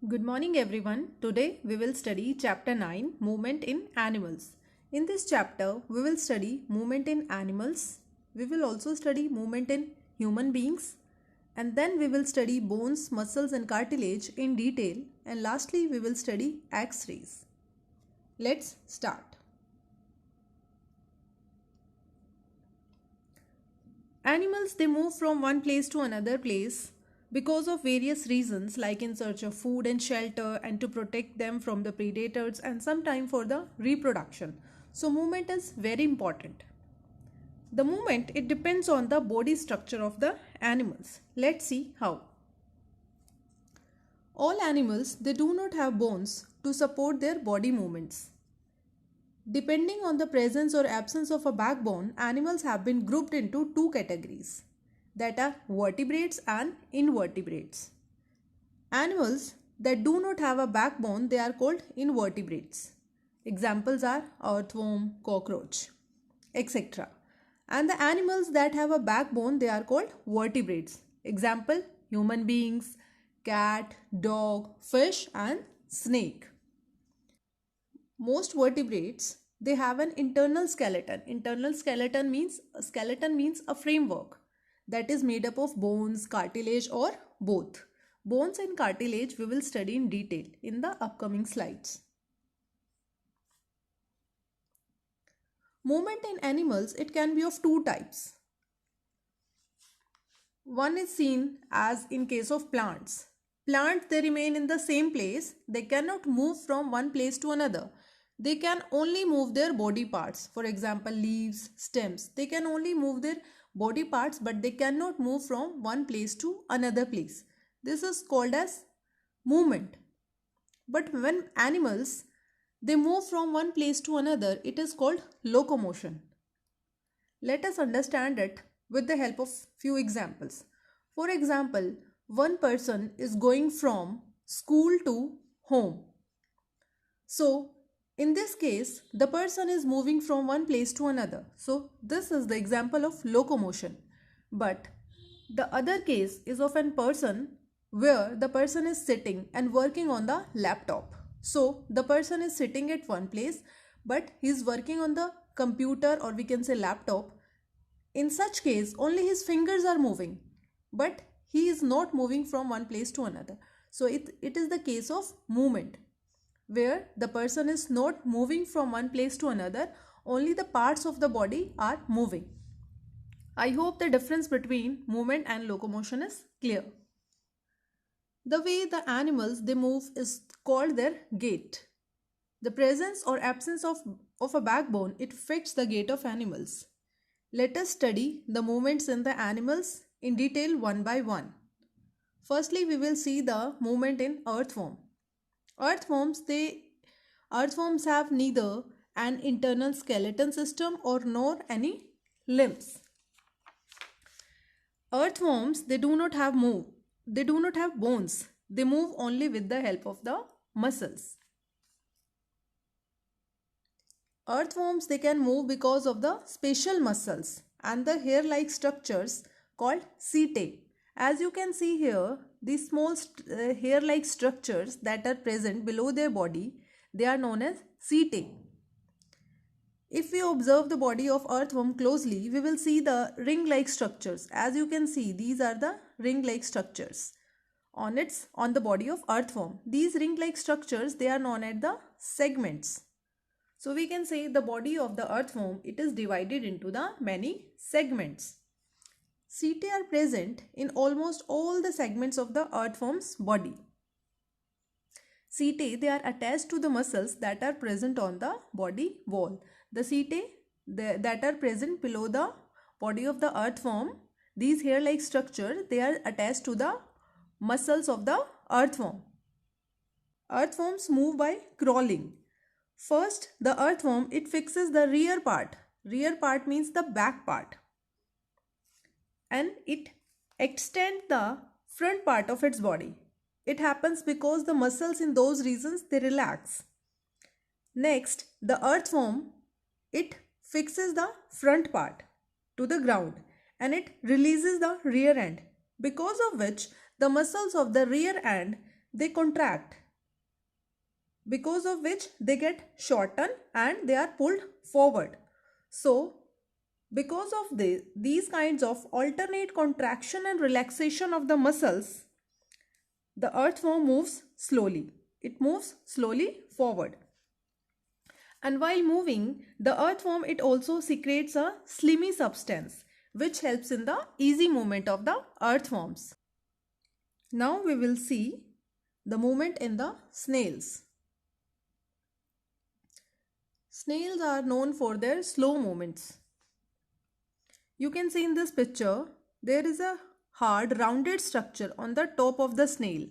Good morning everyone. Today we will study chapter 9 Movement in Animals. In this chapter we will study movement in animals. We will also study movement in human beings, and then we will study bones, muscles and cartilage in detail, and lastly we will study X-rays. Let's start. Animals, they move from one place to another place because of various reasons, like in search of food and shelter, and to protect them from the predators, and sometimes for the reproduction. So movement is very important. The movement, it depends on the body structure of the animals. Let's see how. All animals, they do not have bones to support their body movements. Depending on the presence or absence of a backbone, animals have been grouped into two categories, that are vertebrates and invertebrates. Animals that do not have a backbone, they are called invertebrates. Examples are earthworm, cockroach, etc. And the animals that have a backbone, they are called vertebrates. Example, human beings, cat, dog, fish and snake. Most vertebrates, they have an internal skeleton. Internal skeleton means a framework that is made up of bones, cartilage or both. Bones and cartilage we will study in detail in the upcoming slides. Movement in animals, it can be of two types. One is seen as in case of plants. Plants, they remain in the same place. They cannot move from one place to another. They can only move their body parts. For example, leaves, stems. They can only move their body parts, but they cannot move from one place to another place. This is called as movement. But when animals, they move from one place to another, it is called locomotion. Let us understand it with the help of few examples. For example, one person is going from school to home. So, in this case, the person is moving from one place to another. So, this is the example of locomotion. But the other case is of a person where the person is sitting and working on the laptop. So, the person is sitting at one place, but he is working on the computer, or we can say laptop. In such case, only his fingers are moving, but he is not moving from one place to another. So, it is the case of movement, where the person is not moving from one place to another, only the parts of the body are moving. I hope the difference between movement and locomotion is clear. The way the animals, they move is called their gait. The presence or absence of a backbone, it affects the gait of animals. Let us study the movements in the animals in detail one by one. Firstly, we will see the movement in earthworm. Earthworms have neither an internal skeleton system nor any limbs. Earthworms, they do not have bones. They move only with the help of the muscles. Earthworms, they can move because of the special muscles and the hair-like structures called setae. As you can see here, these small hair-like structures that are present below their body, they are known as setae. If we observe the body of earthworm closely, we will see the ring-like structures. As you can see, these are the ring-like structures on the body of earthworm. These ring-like structures, they are known as the segments. So we can say the body of the earthworm, it is divided into the many segments. Setae are present in almost all the segments of the earthworm's body. Setae, they are attached to the muscles that are present on the body wall. The setae that are present below the body of the earthworm, these hair-like structures, they are attached to the muscles of the earthworm. Earthworms move by crawling. First, the earthworm, it fixes the rear part. Rear part means the back part. And it extends the front part of its body. It happens because the muscles in those regions, they relax. Next, the earthworm, it fixes the front part to the ground and it releases the rear end, because of which the muscles of the rear end, they contract, because of which they get shortened and they are pulled forward. So because of these kinds of alternate contraction and relaxation of the muscles, the earthworm moves slowly. It moves slowly forward. And while moving, the earthworm, it also secretes a slimy substance which helps in the easy movement of the earthworms. Now we will see the movement in the snails. Snails are known for their slow movements. You can see in this picture, there is a hard rounded structure on the top of the snail.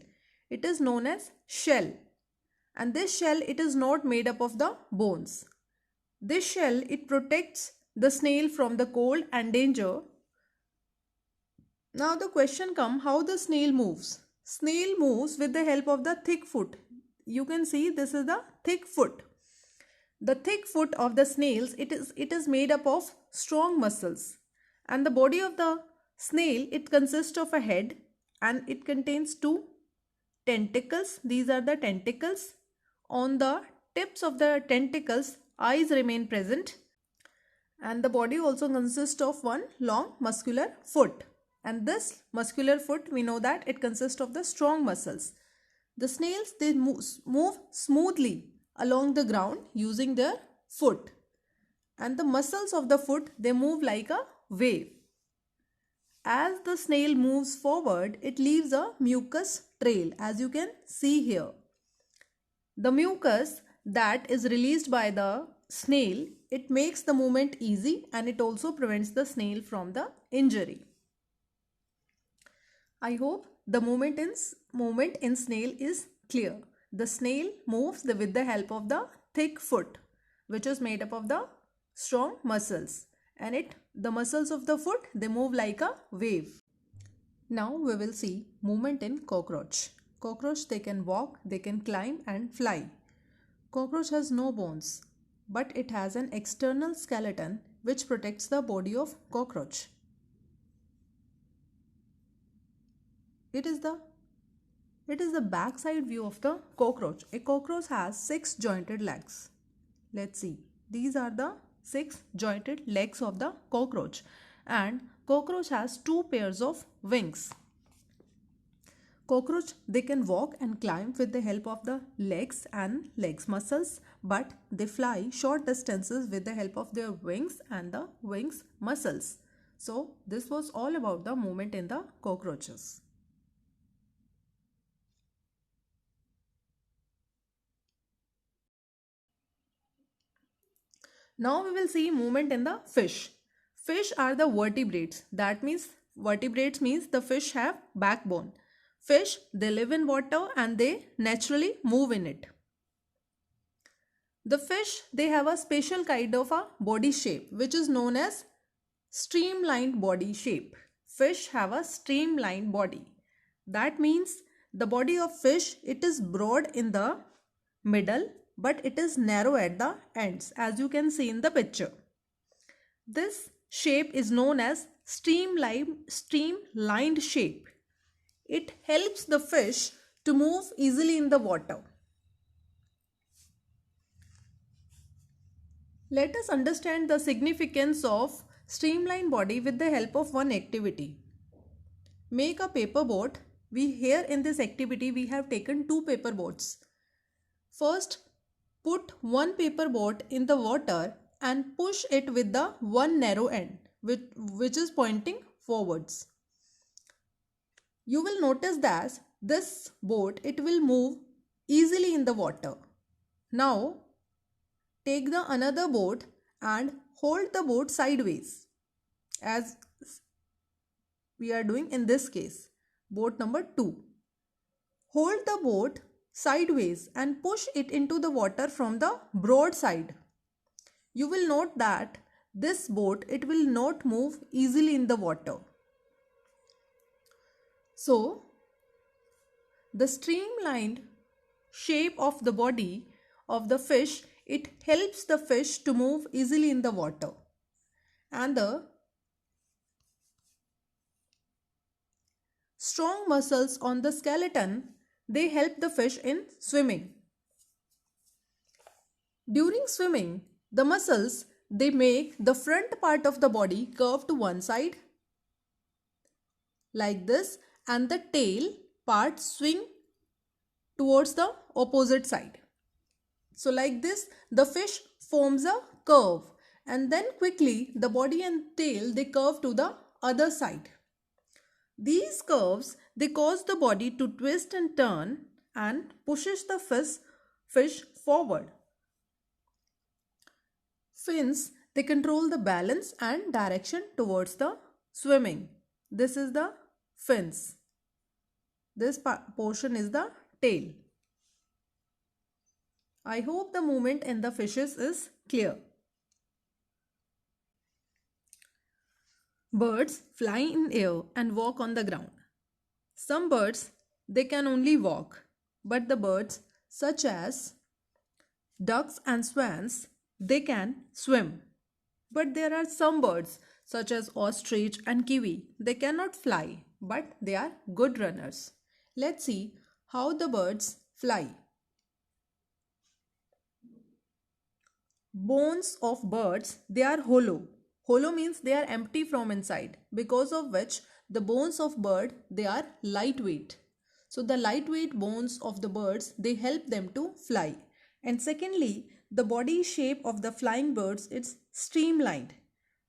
It is known as shell. And this shell, it is not made up of the bones. This shell, it protects the snail from the cold and danger. Now the question comes, how the snail moves? Snail moves with the help of the thick foot. You can see this is the thick foot. The thick foot of the snails, it is made up of strong muscles. And the body of the snail, it consists of a head and it contains two tentacles. These are the tentacles. On the tips of the tentacles, eyes remain present. And the body also consists of one long muscular foot. And this muscular foot, we know that it consists of the strong muscles. The snails, they move smoothly along the ground using their foot. And the muscles of the foot, they move like a wave. As the snail moves forward, it leaves a mucus trail, as you can see here. The mucus that is released by the snail, it makes the movement easy and it also prevents the snail from the injury. I hope the movement in snail is clear. The snail moves with the help of the thick foot, which is made up of the strong muscles, and the muscles of the foot, they move like a wave. Now we will see movement in cockroach. Cockroach, they can walk, they can climb and fly. Cockroach has no bones, but it has an external skeleton which protects the body of cockroach. It is the backside view of the cockroach. A cockroach has 6 jointed legs. Let's see. These are the 6 jointed legs of the cockroach, and cockroach has 2 pairs of wings. Cockroach, they can walk and climb with the help of the legs and legs muscles, but they fly short distances with the help of their wings and the wings muscles. So this was all about the movement in the cockroaches. Now we will see movement in the fish. Fish are the vertebrates. That means vertebrates means the fish have backbone. Fish, they live in water and they naturally move in it. The fish, they have a special kind of a body shape which is known as streamlined body shape. Fish have a streamlined body. That means the body of fish, it is broad in the middle, but it is narrow at the ends, as you can see in the picture. This shape is known as streamlined shape. It helps the fish to move easily in the water. Let us understand the significance of streamlined body with the help of one activity. Make a paper boat. Here in this activity, we have taken 2 paper boats. First, put one paper boat in the water and push it with the one narrow end, which is pointing forwards. You will notice that this boat, it will move easily in the water. Now, take the another boat and hold the boat sideways, as we are doing in this case. Boat number 2. Hold the boat sideways and push it into the water from the broad side. You will note that this boat, it will not move easily in the water. So, the streamlined shape of the body of the fish, it helps the fish to move easily in the water. And the strong muscles on the skeleton, They help the fish in swimming. During swimming, the muscles they make the front part of the body curve to one side like this, and the tail part swing towards the opposite side. So like this, the fish forms a curve, and then quickly the body and tail they curve to the other side. These curves they cause the body to twist and turn and pushes the fish forward. Fins they control the balance and direction towards the swimming. This is the fins. This portion is the tail. I hope the movement in the fishes is clear. Birds fly in air and walk on the ground. Some birds they can only walk, but the birds such as ducks and swans they can swim. But there are some birds such as ostrich and kiwi. They cannot fly, but they are good runners. Let's see how the birds fly. Bones of birds they are hollow. Hollow means they are empty from inside, because of which the bones of bird they are lightweight. So the lightweight bones of the birds they help them to fly. And secondly, the body shape of the flying birds is streamlined,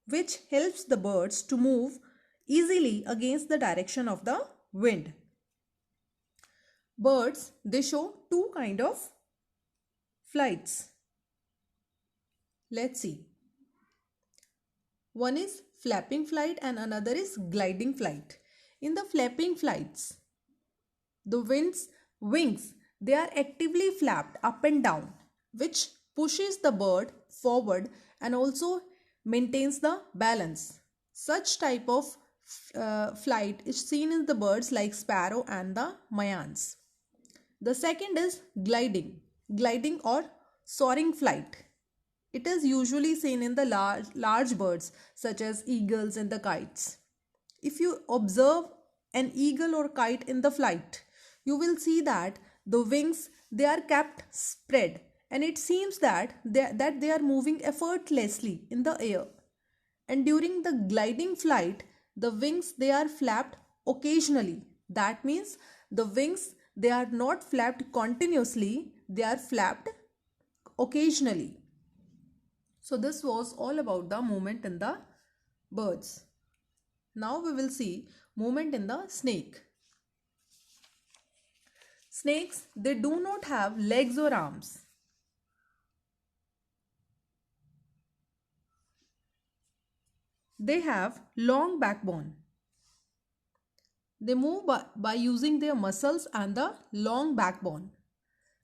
which helps the birds to move easily against the direction of the wind. Birds they show two kind of flights. Let's see. One is flapping flight and another is gliding flight. In the flapping flights, the wings they are actively flapped up and down, which pushes the bird forward and also maintains the balance. Such type of flight is seen in the birds like sparrow and the mayans. The second is gliding or soaring flight. It is usually seen in the large birds such as eagles and the kites. If you observe an eagle or kite in the flight, you will see that the wings they are kept spread, and it seems that they are moving effortlessly in the air. And during the gliding flight, the wings they are flapped occasionally. That means the wings they are not flapped continuously, they are flapped occasionally. So this was all about the movement in the birds. Now we will see movement in the snake. Snakes, they do not have legs or arms. They have long backbone. They move by using their muscles and the long backbone.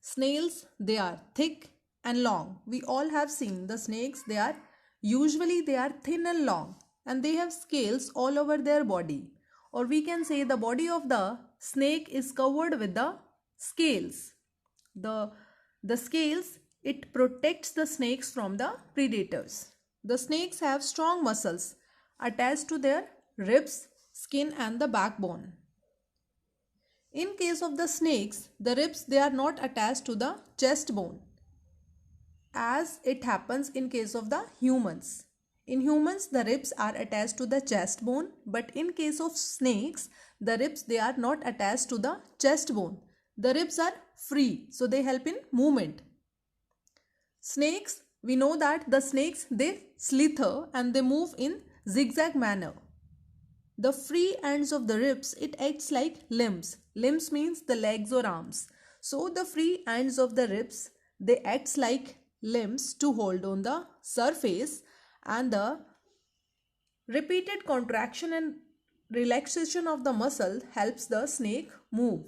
Snails, they are thick and long. We all have seen the snakes. They are thin and long, and they have scales all over their body, or we can say the body of the snake is covered with the scales. The scales it protects the snakes from the predators. The snakes have strong muscles attached to their ribs, skin and the backbone. In case of the snakes, the ribs they are not attached to the chest bone, as it happens in case of the humans. In humans, the ribs are attached to the chest bone, but in case of snakes, the ribs they are not attached to the chest bone. The ribs are free, so they help in movement. Snakes, we know that the snakes they slither and they move in zigzag manner. The free ends of the ribs it acts like limbs. Limbs means the legs or arms. So the free ends of the ribs they acts like limbs to hold on the surface, and the repeated contraction and relaxation of the muscle helps the snake move.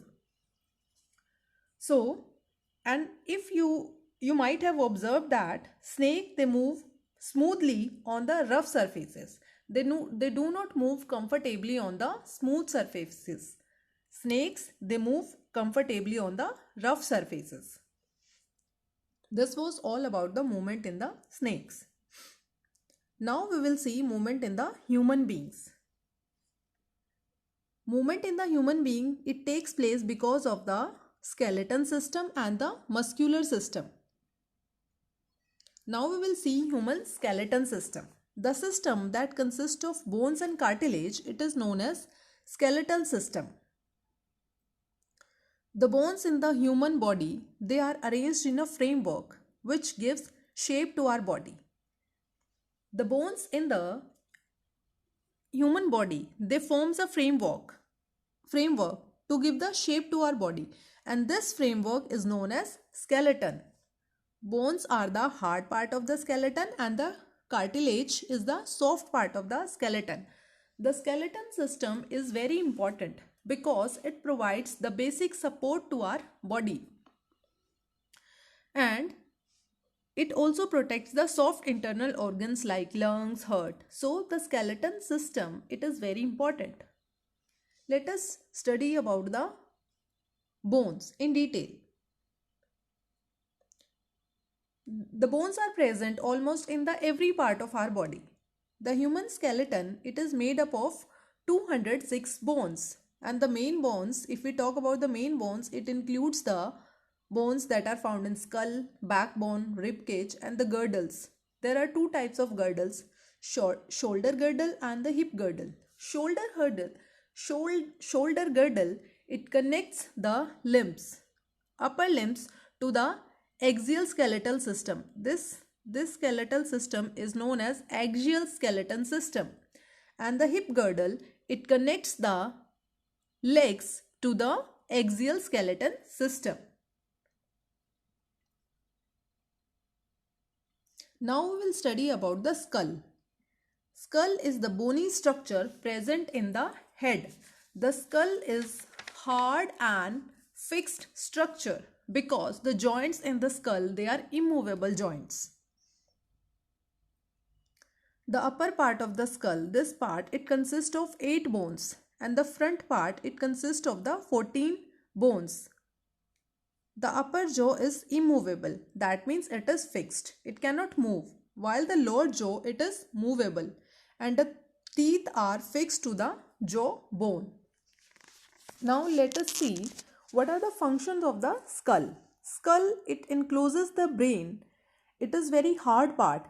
So, and if you might have observed that snake they move smoothly on the rough surfaces. They do not move comfortably on the smooth surfaces. Snakes they move comfortably on the rough surfaces. This was all about the movement in the snakes. Now we will see movement in the human beings. Movement in the human being it takes place because of the skeleton system and the muscular system. Now we will see human skeleton system. The system that consists of bones and cartilage, it is known as skeletal system. The bones in the human body, they are arranged in a framework which gives shape to our body. The bones in the human body, they forms a framework to give the shape to our body, and this framework is known as skeleton. Bones are the hard part of the skeleton and the cartilage is the soft part of the skeleton. The skeleton system is very important because it provides the basic support to our body, and it also protects the soft internal organs like lungs, heart. So the skeleton system, it is very important. Let us study about the bones in detail. The bones are present almost in the every part of our body. The human skeleton, it is made up of 206 bones, and the main bones, if we talk about the main bones, it includes the bones that are found in skull, backbone, rib cage and the girdles. There are two types of girdles, shoulder girdle and the hip girdle. Shoulder girdle, it connects the upper limbs to the axial skeletal system. This skeletal system is known as axial skeleton system. And the hip girdle, it connects the legs to the axial skeleton system. Now we will study about the skull. Skull is the bony structure present in the head. The skull is hard and fixed structure because the joints in the skull, they are immovable joints. The upper part of the skull, this part, it consists of 8 bones, and the front part, it consists of the 14 bones. The upper jaw is immovable. That means it is fixed. It cannot move. While the lower jaw, it is movable. And the teeth are fixed to the jaw bone. Now let us see what are the functions of the skull. Skull, it encloses the brain. It is very hard part.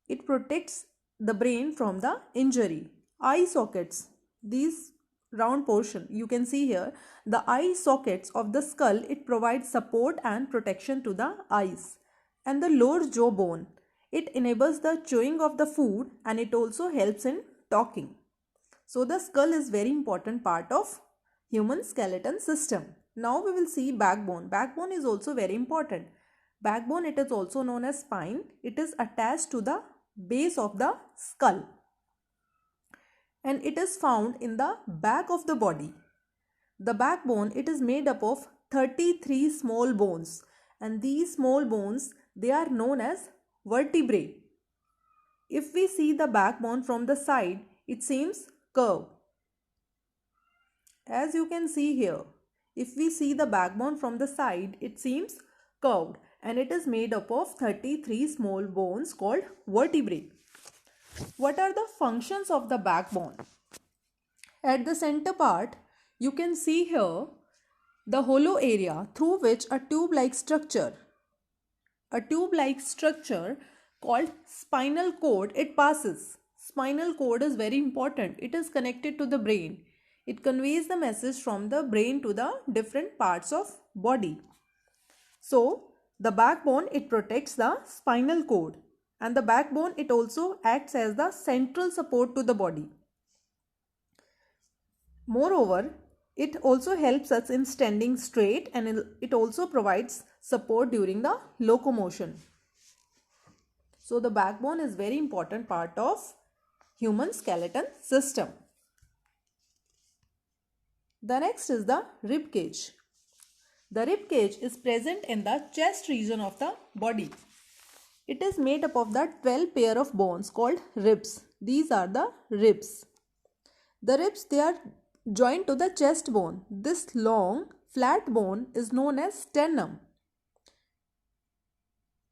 It protects the brain from the injury. Eye sockets, these round portion you can see here, the eye sockets of the skull, it provides support and protection to the eyes. And the lower jaw bone, it enables the chewing of the food and it also helps in talking. So the skull is very important part of human skeleton system. Now we will see backbone. Backbone is also very important. Backbone, it is also known as spine. It is attached to the base of the skull, and it is found in the back of the body. The backbone, it is made up of 33 small bones, and these small bones, they are known as vertebrae. If we see the backbone from the side, it seems curved. As you can see here, if we see the backbone from the side, it seems curved, and it is made up of 33 small bones called vertebrae. What are the functions of the backbone? At the center part, you can see here the hollow area through which a tube-like structure called spinal cord, it passes. Spinal cord is very important. It is connected to the brain. It conveys the message from the brain to the different parts of body. So the backbone, it protects the spinal cord, and the backbone, it also acts as the central support to the body. Moreover, it also helps us in standing straight, and it also provides support during the locomotion. So the backbone is very important part of human skeleton system. The next is the rib cage. The rib cage is present in the chest region of the body. It is made up of the 12 pair of bones called ribs. These are the ribs. The ribs, they are joined to the chest bone. This long, flat bone is known as sternum.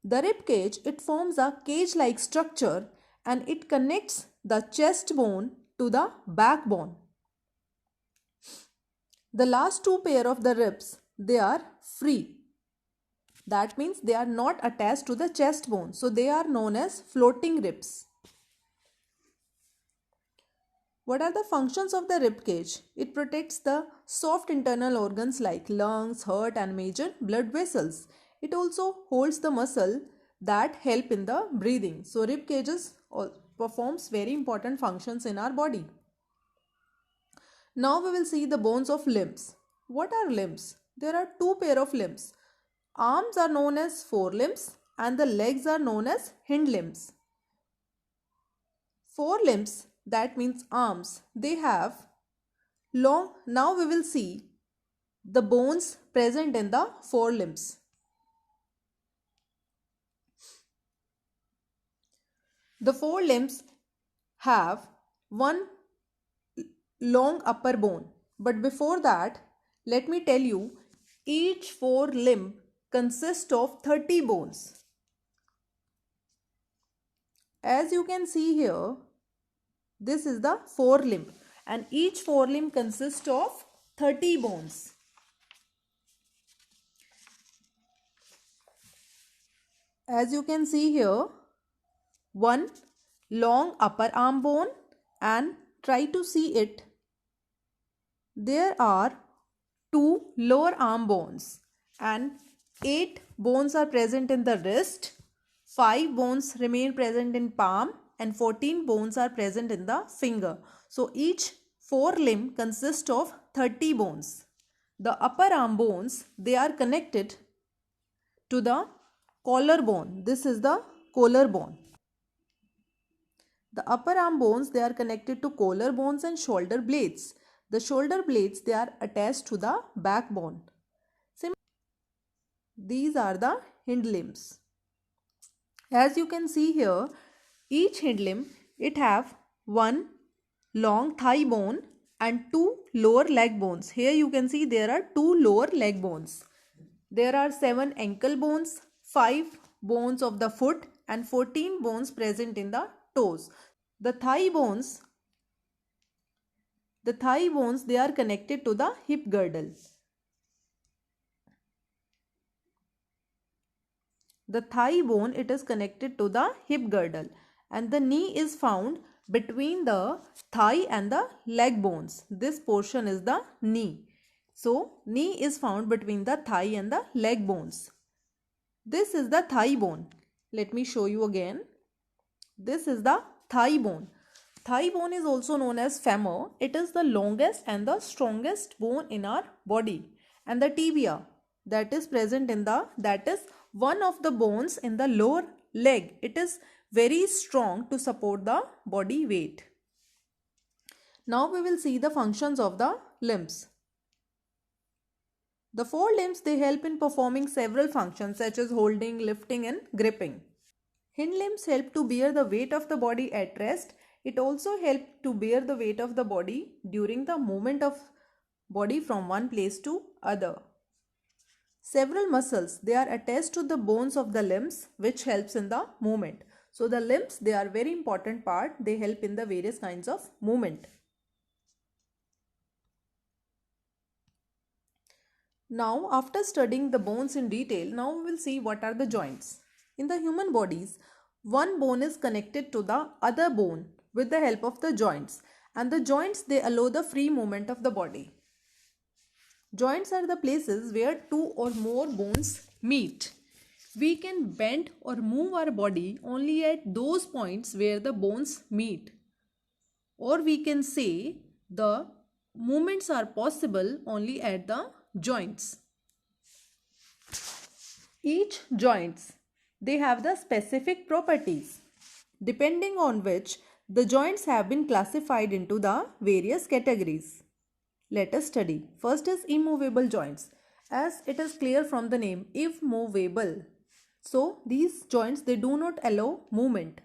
The rib cage, it forms a cage-like structure and it connects the chest bone to the backbone. The last two pair of the ribs, they are free. That means they are not attached to the chest bone. So they are known as floating ribs. What are the functions of the rib cage? It protects the soft internal organs like lungs, heart and major blood vessels. It also holds the muscle that help in the breathing. So rib cages performs very important functions in our body. Now we will see the bones of limbs. What are limbs? There are two pair of limbs. Arms are known as forelimbs and the legs are known as hind limbs. Forelimbs, that means arms, they have long. Now we will see the bones present in the forelimbs. The forelimbs have one long upper bone. But before that, let me tell you, each forelimb consists of 30 bones. As you can see here, this is the forelimb and each forelimb consists of 30 bones. As you can see here, one long upper arm bone, and try to see it. There are two lower arm bones and 8 bones are present in the wrist, 5 bones remain present in palm and 14 bones are present in the finger. So each forelimb consists of 30 bones. The upper arm bones, they are connected to the collarbone. This is the collarbone. The upper arm bones, they are connected to collarbones and shoulder blades. The shoulder blades, they are attached to the backbone. These are the hind limbs. As you can see here, each hind limb, it have one long thigh bone and 2 lower leg bones. Here you can see there are 2 lower leg bones. There are 7 ankle bones, 5 bones of the foot and 14 bones present in the toes. The thigh bones, they are connected to the hip girdle. The thigh bone, it is connected to the hip girdle and the knee is found between the thigh and the leg bones. This portion is the knee. So, knee is found between the thigh and the leg bones. This is the thigh bone. Let me show you again. This is the thigh bone. Thigh bone is also known as femur. It is the longest and the strongest bone in our body. And the tibia, that is present in the, that is one of the bones in the lower leg. It is very strong to support the body weight. Now we will see the functions of the limbs. The forelimbs, they help in performing several functions such as holding, lifting and gripping. Hind limbs help to bear the weight of the body at rest. It also helps to bear the weight of the body during the movement of body from one place to other. Several muscles, they are attached to the bones of the limbs which helps in the movement. So the limbs, they are very important part. They help in the various kinds of movement. Now after studying the bones in detail, now we will see what are the joints. In the human bodies, one bone is connected to the other bone with the help of the joints, and the joints, they allow the free movement of the body. Joints are the places where 2 or more bones meet. We can bend or move our body only at those points where the bones meet. Or we can say the movements are possible only at the joints. Each joints, they have the specific properties depending on which the joints have been classified into the various categories. Let us study. First is immovable joints. As it is clear from the name, immovable. So these joints, they do not allow movement.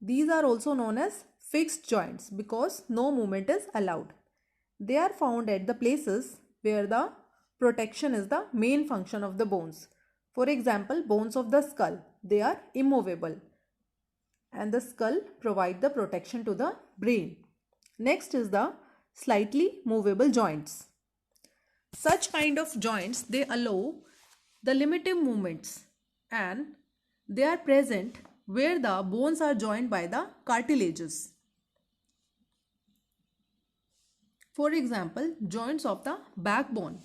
These are also known as fixed joints because no movement is allowed. They are found at the places where the protection is the main function of the bones. For example, bones of the skull, they are immovable and the skull provide the protection to the brain. Next is the slightly movable joints. Such kind of joints, they allow the limited movements and they are present where the bones are joined by the cartilages. For example, joints of the backbone,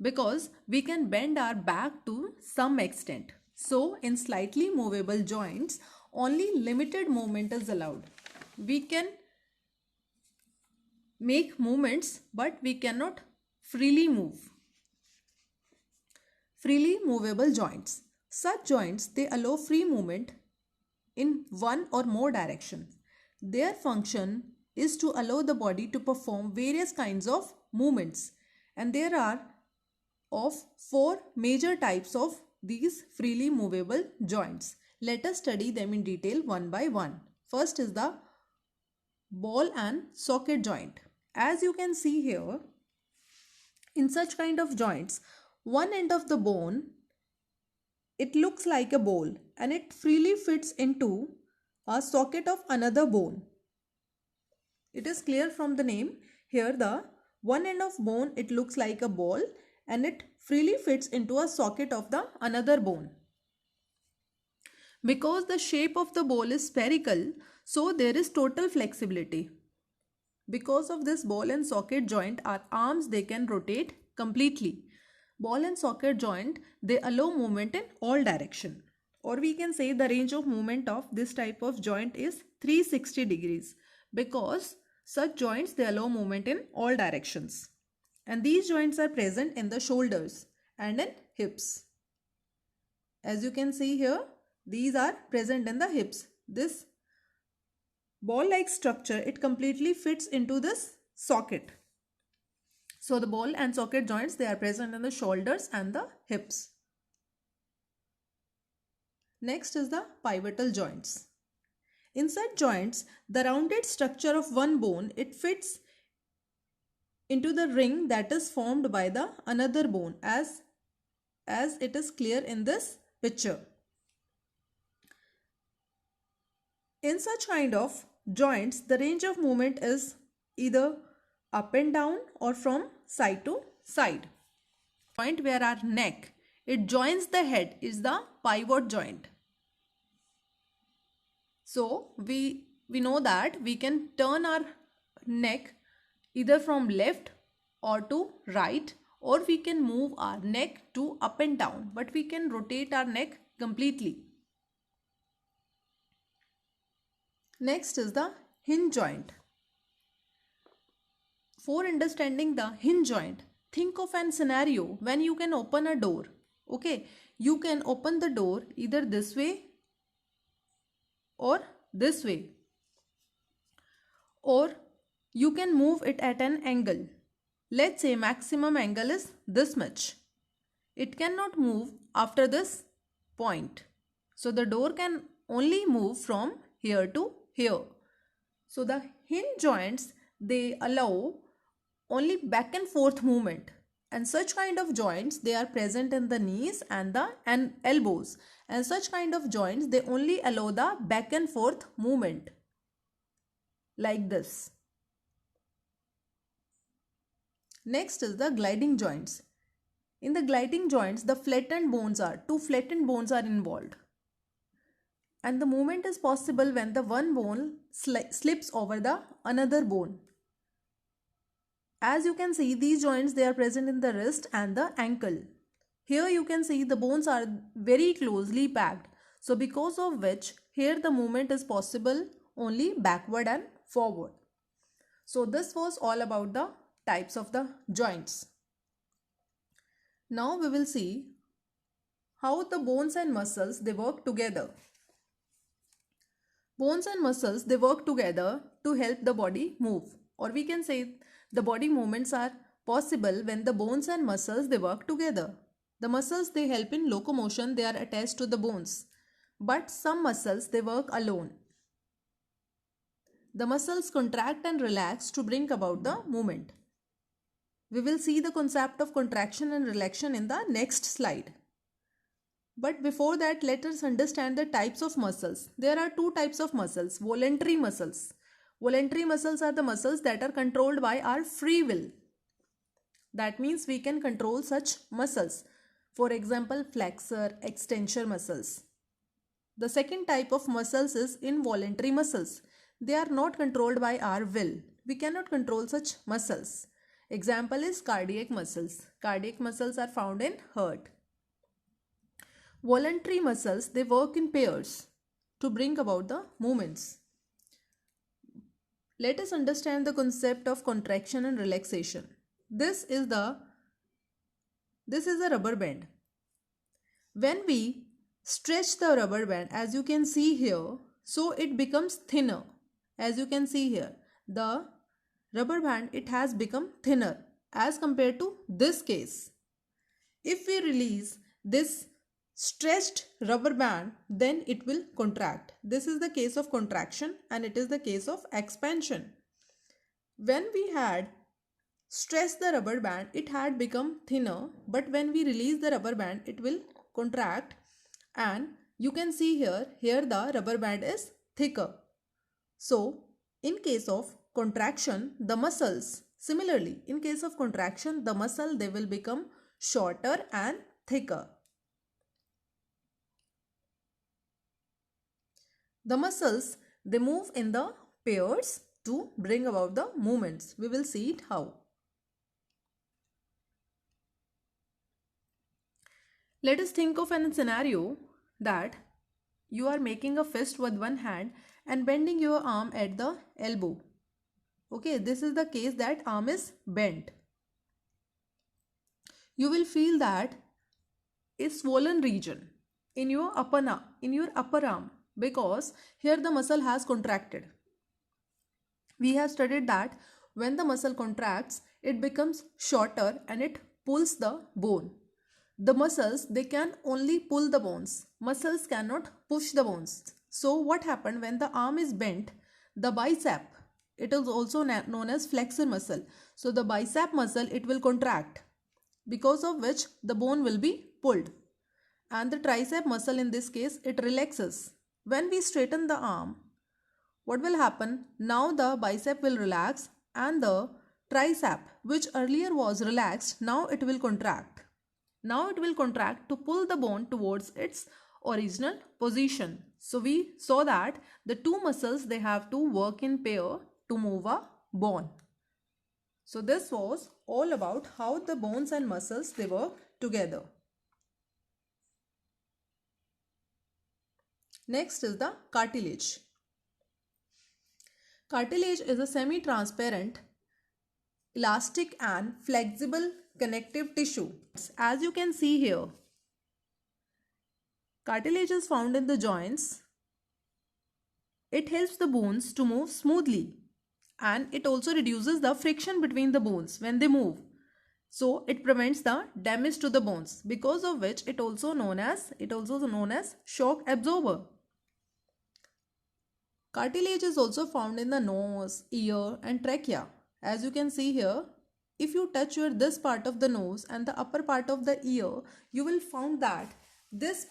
because we can bend our back to some extent. So, in slightly movable joints, only limited movement is allowed. We can make movements, but we cannot freely move. Freely movable joints. Such joints, they allow free movement in one or more directions. Their function is to allow the body to perform various kinds of movements, and there are of four major types of these freely movable joints. Let us study them in detail one by one. First is the ball and socket joint. As you can see here, in such kind of joints, one end of the bone, it looks like a ball and it freely fits into a socket of another bone. It is clear from the name. Here the one end of bone, it looks like a ball and it freely fits into a socket of the another bone. Because the shape of the ball is spherical, so there is total flexibility. Because of this ball and socket joint, our arms, they can rotate completely. Ball and socket joint, they allow movement in all direction. Or we can say the range of movement of this type of joint is 360 degrees, because such joints, they allow movement in all directions. And these joints are present in the shoulders and in hips. As you can see here, these are present in the hips. This ball-like structure, it completely fits into this socket. So the ball and socket joints, they are present in the shoulders and the hips. Next is the pivotal joints. In such joints, the rounded structure of one bone, it fits into the ring that is formed by the another bone, as it is clear in this picture. In such kind of joints, the range of movement is either up and down or from side to side. Point where our neck, it joins the head, is the pivot joint. So we know that we can turn our neck either from left or to right, or we can move our neck to up and down, but we can rotate our neck completely. Next is the hinge joint. For understanding the hinge joint, think of an scenario when you can open a door. Okay, you can open the door either this way or this way, or you can move it at an angle. Let's say maximum angle is this much. It cannot move after this point. So the door can only move from here to here. So the hinge joints, they allow only back and forth movement, and such kind of joints, they are present in the knees and the elbows, and such kind of joints, they only allow the back and forth movement like this. Next is the gliding joints. In the gliding joints, the two flattened bones are involved, and the movement is possible when the one bone slips over the another bone. As you can see, these joints, they are present in the wrist and the ankle. Here you can see the bones are very closely packed. So because of which, here the movement is possible only backward and forward. So this was all about the types of the joints. Now we will see how the bones and muscles, they work together. Bones and muscles, they work together to help the body move. Or we can say the body movements are possible when the bones and muscles, they work together. The muscles, they help in locomotion, they are attached to the bones. But some muscles, they work alone. The muscles contract and relax to bring about the movement. We will see the concept of contraction and relaxation in the next slide. But before that, let us understand the types of muscles. There are two types of muscles. Voluntary muscles. Voluntary muscles are the muscles that are controlled by our free will. That means we can control such muscles. For example, flexor, extensor muscles. The second type of muscles is involuntary muscles. They are not controlled by our will. We cannot control such muscles. Example is cardiac muscles. Cardiac muscles are found in heart. Voluntary muscles, they work in pairs to bring about the movements. Let us understand the concept of contraction and relaxation. This is a rubber band. When we stretch the rubber band, as you can see here, so it becomes thinner. As you can see here, the rubber band, it has become thinner as compared to this case. If we release this stretched rubber band, then it will contract. This is the case of contraction and it is the case of expansion. When we had stretched the rubber band, it had become thinner, but when we release the rubber band, it will contract, and you can see here the rubber band is thicker. So in case of contraction, the muscles, similarly in case of contraction, the muscle, they will become shorter and thicker. The muscles, they move in the pairs to bring about the movements. We will see it how. Let us think of a scenario that you are making a fist with one hand and bending your arm at the elbow. Okay, this is the case that arm is bent. You will feel that a swollen region in your upper arm, because here the muscle has contracted. We have studied that when the muscle contracts, it becomes shorter and it pulls the bone. The muscles, they can only pull the bones. Muscles cannot push the bones. So what happened when the arm is bent? The bicep, it is also known as flexor muscle. So the bicep muscle, it will contract, because of which the bone will be pulled. And the tricep muscle, in this case, it relaxes. When we straighten the arm, what will happen? Now the bicep will relax and the tricep, which earlier was relaxed, now it will contract. Now it will contract to pull the bone towards its original position. So we saw that the two muscles, they have to work in pair to move a bone. So this was all about how the bones and muscles, they work together. Next is the cartilage. Cartilage is a semi-transparent, elastic and flexible connective tissue. As you can see here, cartilage is found in the joints. It helps the bones to move smoothly, and it also reduces the friction between the bones when they move. So it prevents the damage to the bones, because of which it also known as shock absorber. Cartilage is also found in the nose, ear and trachea. As you can see here, if you touch this part of the nose and the upper part of the ear, you will find that this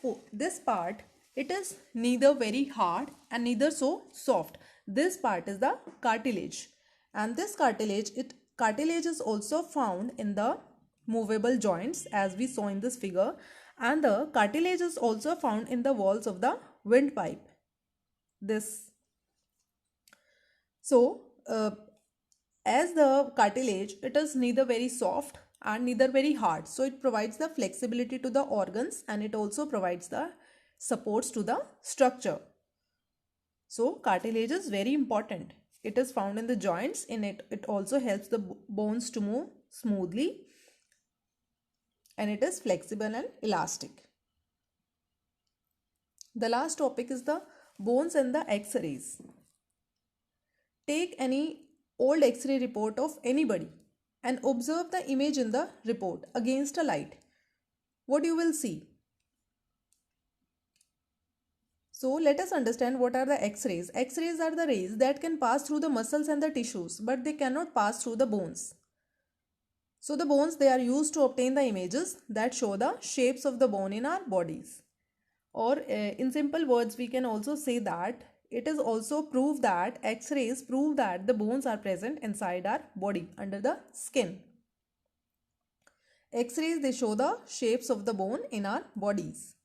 part, it is neither very hard and neither so soft. This part is the cartilage, and this cartilage is also found in the movable joints, as we saw in this figure, and the cartilage is also found in the walls of the windpipe. As the cartilage, it is neither very soft and neither very hard. So it provides the flexibility to the organs, and it also provides the supports to the structure. So cartilage is very important. It is found in the joints. In it also helps the bones to move smoothly, and it is flexible and elastic. The last topic is the bones and the X-rays. Take any old X-ray report of anybody and observe the image in the report against a light. What you will see? So let us understand what are the X-rays. X-rays are the rays that can pass through the muscles and the tissues, but they cannot pass through the bones. So the bones, they are used to obtain the images that show the shapes of the bone in our bodies. Or in simple words, we can also say that it is also proved that X-rays prove that the bones are present inside our body under the skin. X-rays, they show the shapes of the bone in our bodies.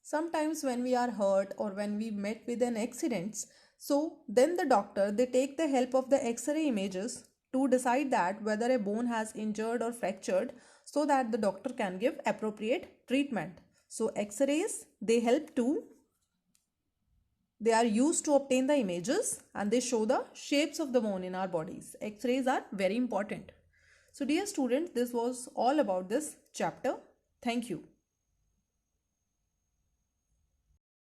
Sometimes when we are hurt or when we met with an accident, so then the doctor, they take the help of the X-ray images to decide that whether a bone has injured or fractured, so that the doctor can give appropriate treatment. So X-rays, they are used to obtain the images and they show the shapes of the bone in our bodies. X-rays are very important. So dear students, this was all about this chapter. Thank you.